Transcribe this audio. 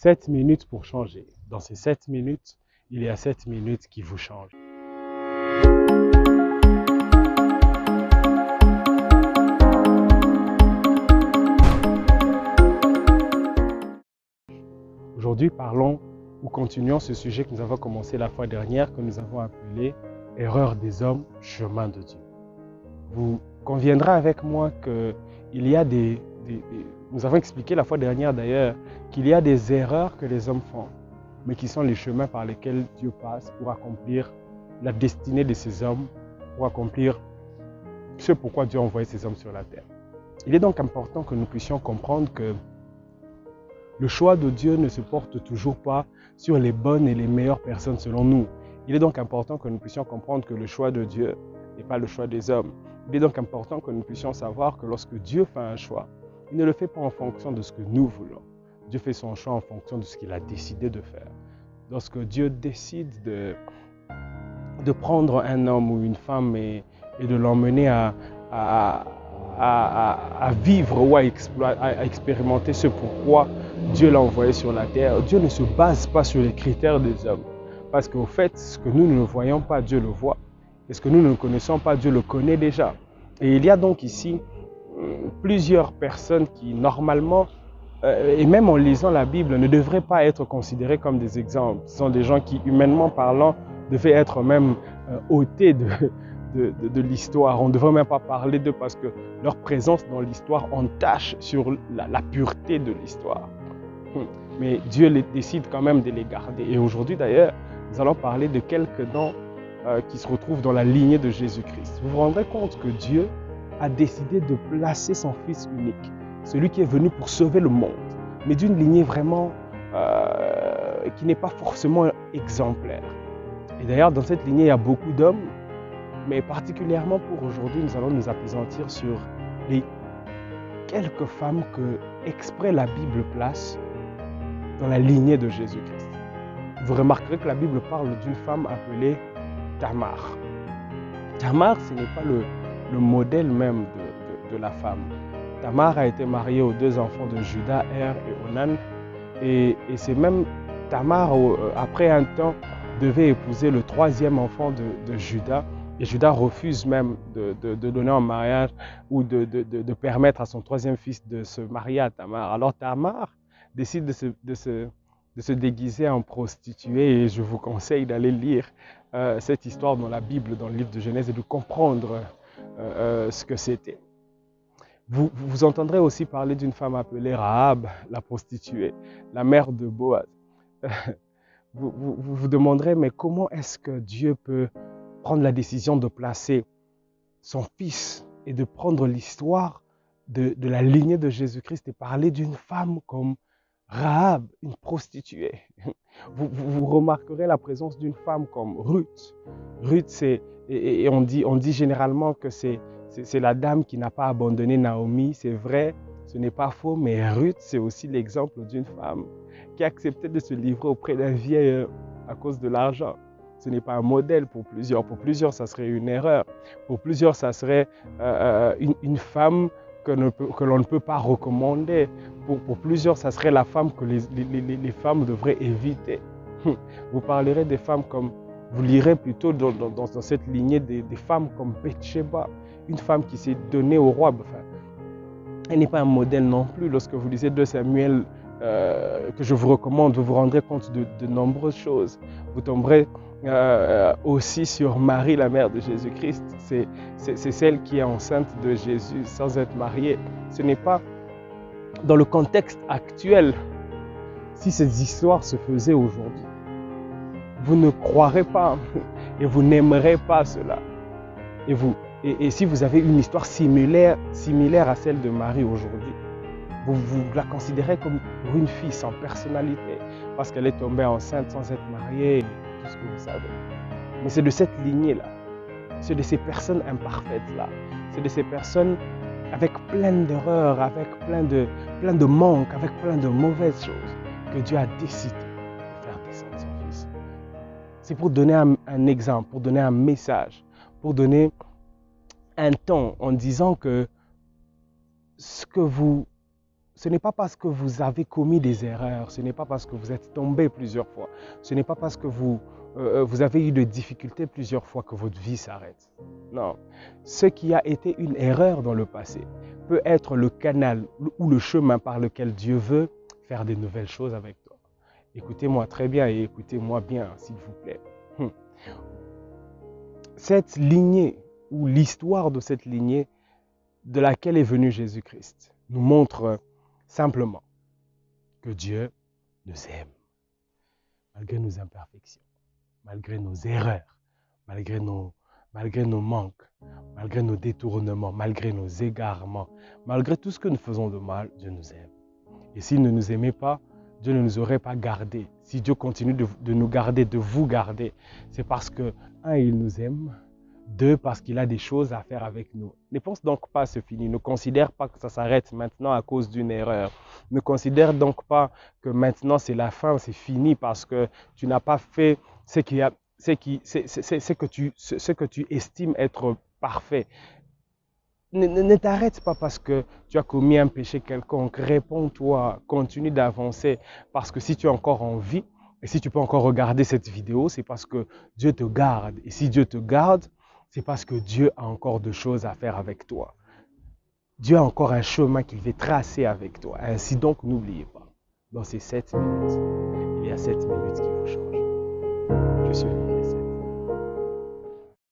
7 minutes pour changer. Dans ces 7 minutes, il y a 7 minutes qui vous changent. Aujourd'hui, parlons ou continuons ce sujet que nous avons commencé la fois dernière, que nous avons appelé « Erreur des hommes, chemin de Dieu ». Vous conviendrez avec moi qu'il y a nous avons expliqué la fois dernière d'ailleurs, qu'il y a des erreurs que les hommes font, mais qui sont les chemins par lesquels Dieu passe pour accomplir la destinée de ces hommes, pour accomplir ce pourquoi Dieu a envoyé ces hommes sur la terre. Il est donc important que nous puissions comprendre que le choix de Dieu ne se porte toujours pas sur les bonnes et les meilleures personnes selon nous. Il est donc important que nous puissions comprendre que le choix de Dieu n'est pas le choix des hommes. Il est donc important que nous puissions savoir que lorsque Dieu fait un choix, il ne le fait pas en fonction de ce que nous voulons. Dieu fait son choix en fonction de ce qu'il a décidé de faire. Lorsque Dieu décide de prendre un homme ou une femme et de l'emmener à vivre ou à expérimenter ce pourquoi Dieu l'a envoyé sur la terre, Dieu ne se base pas sur les critères des hommes. Parce qu'au fait, ce que nous ne voyons pas, Dieu le voit. Et ce que nous ne connaissons pas, Dieu le connaît déjà. Et il y a donc ici plusieurs personnes qui, normalement, et même en lisant la Bible, ne devraient pas être considérées comme des exemples. Ce sont des gens qui, humainement parlant, devaient être même ôtés de l'histoire. On ne devrait même pas parler d'eux parce que leur présence dans l'histoire entache sur la pureté de l'histoire. Mais Dieu décide quand même de les garder. Et aujourd'hui d'ailleurs, nous allons parler de quelques noms qui se retrouvent dans la lignée de Jésus-Christ. Vous vous rendrez compte que Dieu a décidé de placer son Fils unique, celui qui est venu pour sauver le monde, mais d'une lignée vraiment qui n'est pas forcément exemplaire. Et d'ailleurs, dans cette lignée, il y a beaucoup d'hommes, mais particulièrement pour aujourd'hui, nous allons nous appesantir sur les quelques femmes que exprès la Bible place dans la lignée de Jésus-Christ. Vous remarquerez que la Bible parle d'une femme appelée Tamar. Tamar, ce n'est pas le modèle même de la femme. Tamar a été mariée aux deux enfants de Juda, Er et Onan. Et c'est même Tamar, après un temps, devait épouser le troisième enfant de Juda. Et Juda refuse même de donner en mariage ou de permettre à son troisième fils de se marier à Tamar. Alors Tamar décide de se déguiser en prostituée, et je vous conseille d'aller lire cette histoire dans la Bible, dans le livre de Genèse, et de comprendre ce que c'était. Vous entendrez aussi parler d'une femme appelée Rahab, la prostituée, la mère de Boaz. Vous demanderez, mais comment est-ce que Dieu peut prendre la décision de placer son Fils et de prendre l'histoire de la lignée de Jésus-Christ et parler d'une femme comme Rahab, une prostituée. Vous remarquerez la présence d'une femme comme Ruth. Ruth, on dit généralement que c'est la dame qui n'a pas abandonné Naomi. C'est vrai, ce n'est pas faux, mais Ruth, c'est aussi l'exemple d'une femme qui a accepté de se livrer auprès d'un vieil à cause de l'argent. Ce n'est pas un modèle pour plusieurs. Pour plusieurs, ça serait une erreur. Pour plusieurs, ça serait une femme que l'on ne peut pas recommander. Pour plusieurs, ça serait la femme que les femmes devraient éviter. Vous parlerez des femmes comme, vous lirez plutôt dans cette lignée des femmes comme Bathsheba, une femme qui s'est donnée au roi. Enfin, elle n'est pas un modèle non plus. Lorsque vous lisez 2 Samuel, que je vous recommande, vous vous rendrez compte de nombreuses choses. Vous tomberez aussi sur Marie, la mère de Jésus-Christ. C'est celle qui est enceinte de Jésus sans être mariée. Ce n'est pas dans le contexte actuel. Si ces histoires se faisaient aujourd'hui, vous ne croirez pas et vous n'aimerez pas cela. Et si vous avez une histoire similaire à celle de Marie aujourd'hui, vous la considérez comme une fille sans personnalité parce qu'elle est tombée enceinte sans être mariée, tout ce que vous savez. Mais c'est de cette lignée-là, c'est de ces personnes imparfaites-là, c'est de ces personnes avec plein d'erreurs, avec plein de manques, avec plein de mauvaises choses que Dieu a décidé de faire descendre son Fils. C'est pour donner un exemple, pour donner un message, pour donner un ton en disant que ce ce n'est pas parce que vous avez commis des erreurs, ce n'est pas parce que vous êtes tombé plusieurs fois, ce n'est pas parce que vous avez eu des difficultés plusieurs fois que votre vie s'arrête. Non. Ce qui a été une erreur dans le passé peut être le canal ou le chemin par lequel Dieu veut faire des nouvelles choses avec toi. Écoutez-moi très bien et écoutez-moi bien, s'il vous plaît. Cette lignée ou l'histoire de cette lignée de laquelle est venu Jésus-Christ nous montre simplement que Dieu nous aime, malgré nos imperfections, malgré nos erreurs, malgré nos manques, malgré nos détournements, malgré nos égarements, malgré tout ce que nous faisons de mal, Dieu nous aime. Et s'il ne nous aimait pas, Dieu ne nous aurait pas gardés. Si Dieu continue de nous garder, de vous garder, c'est parce que, un, il nous aime, deux, parce qu'il a des choses à faire avec nous. Ne pense donc pas c'est fini. Ne considère pas que ça s'arrête maintenant à cause d'une erreur. Ne considère donc pas que maintenant c'est la fin, c'est fini parce que tu n'as pas fait ce que tu estimes être parfait. Ne t'arrête pas parce que tu as commis un péché quelconque. Réponds-toi, continue d'avancer. Parce que si tu es encore en vie, et si tu peux encore regarder cette vidéo, c'est parce que Dieu te garde. Et si Dieu te garde, c'est parce que Dieu a encore de choses à faire avec toi. Dieu a encore un chemin qu'il veut tracer avec toi. Ainsi donc, n'oubliez pas, dans ces 7 minutes, il y a 7 minutes qui vous changent. Je suis Olivier.